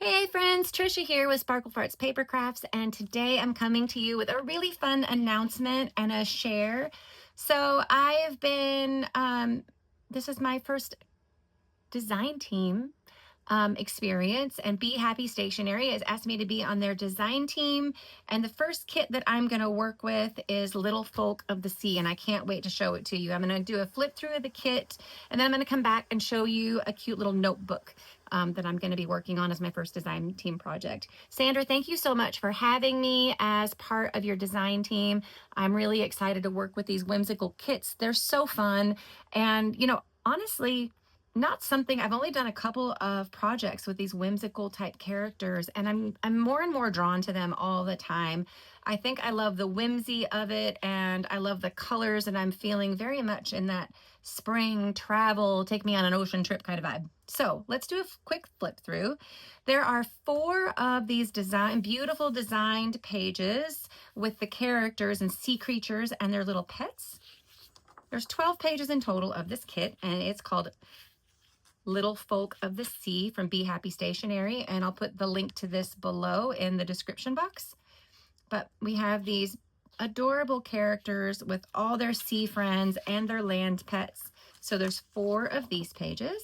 Hey friends, Trisha here with Sparkle Farts Paper Crafts, and today I'm coming to you with a really fun announcement and a share. So I've been, this is my first design team experience, and Bee Happy Stationery has asked me to be on their design team. And the first kit that I'm going to work with is Little Folk of the Sea, and I can't wait to show it to you. I'm going to do a flip through of the kit, and then I'm going to come back and show you a cute little notebook that I'm going to be working on as my first design team project. Sandra, thank you so much for having me as part of your design team. I'm really excited to work with these whimsical kits. They're so fun, and honestly, not something I've only done a couple of projects with these whimsical type characters, and I'm more and more drawn to them all the time. I think I love the whimsy of it, and I love the colors, and I'm feeling very much in that spring travel, take me on an ocean trip kind of vibe. So let's do a quick flip through. There are 4 of these beautiful designed pages with the characters and sea creatures and their little pets. There's 12 pages in total of this kit, and it's called Little Folk of the Sea from Bee Happy Stationery, and I'll put the link to this below in the description box. But we have these adorable characters with all their sea friends and their land pets. So there's 4 of these pages.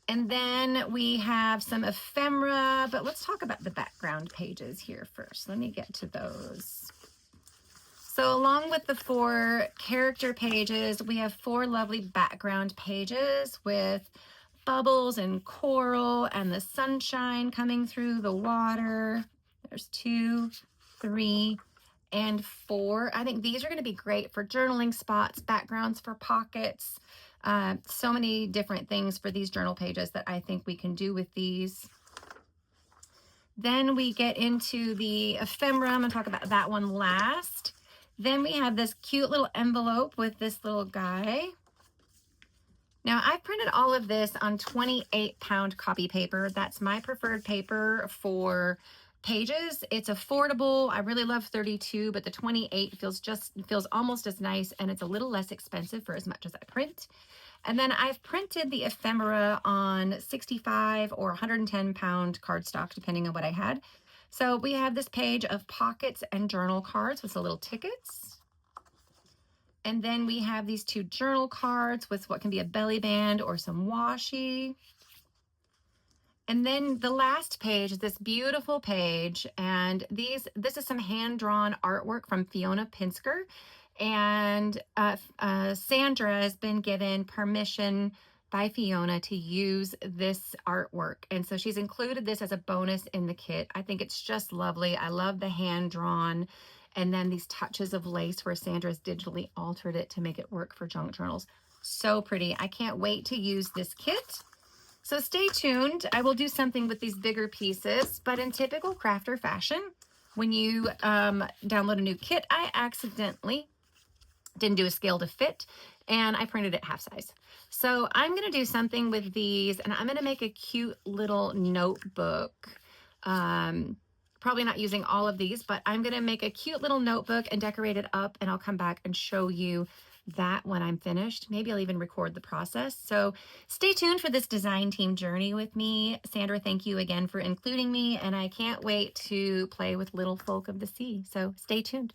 And then we have some ephemera, but let's talk about the background pages here first. Let me get to those. So along with the 4 character pages, we have 4 lovely background pages with bubbles and coral and the sunshine coming through the water. There's 2, 3, and 4. I think these are going to be great for journaling spots, backgrounds for pockets, so many different things for these journal pages that I think we can do with these. Then we get into the ephemera. I'm going to talk about that one last. Then we have this cute little envelope with this little guy. Now, I've printed all of this on 28-pound copy paper. That's my preferred paper for pages. It's affordable. I really love 32, but the 28 feels almost as nice, and it's a little less expensive for as much as I print. And then I've printed the ephemera on 65 or 110-pound cardstock, depending on what I had. So we have this page of pockets and journal cards with the little tickets. And then we have these 2 journal cards with what can be a belly band or some washi. And then the last page is this beautiful page, and this is some hand-drawn artwork from Fiona Pinsker. And Sandra has been given permission by Fiona to use this artwork, and so she's included this as a bonus in the kit. I think it's just lovely. I love the hand-drawn, and then these touches of lace where Sandra's digitally altered it to make it work for junk journals. So pretty. I can't wait to use this kit. So stay tuned. I will do something with these bigger pieces, but in typical crafter fashion, when you download a new kit, I accidentally didn't do a scale to fit, and I printed it half size. So I'm going to do something with these, and I'm going to make a cute little notebook. Probably not using all of these, but I'm going to make a cute little notebook and decorate it up, and I'll come back and show you that when I'm finished. Maybe I'll even record the process. So stay tuned for this design team journey with me. Sandra, thank you again for including me, and I can't wait to play with Little Folk of the Sea. So stay tuned.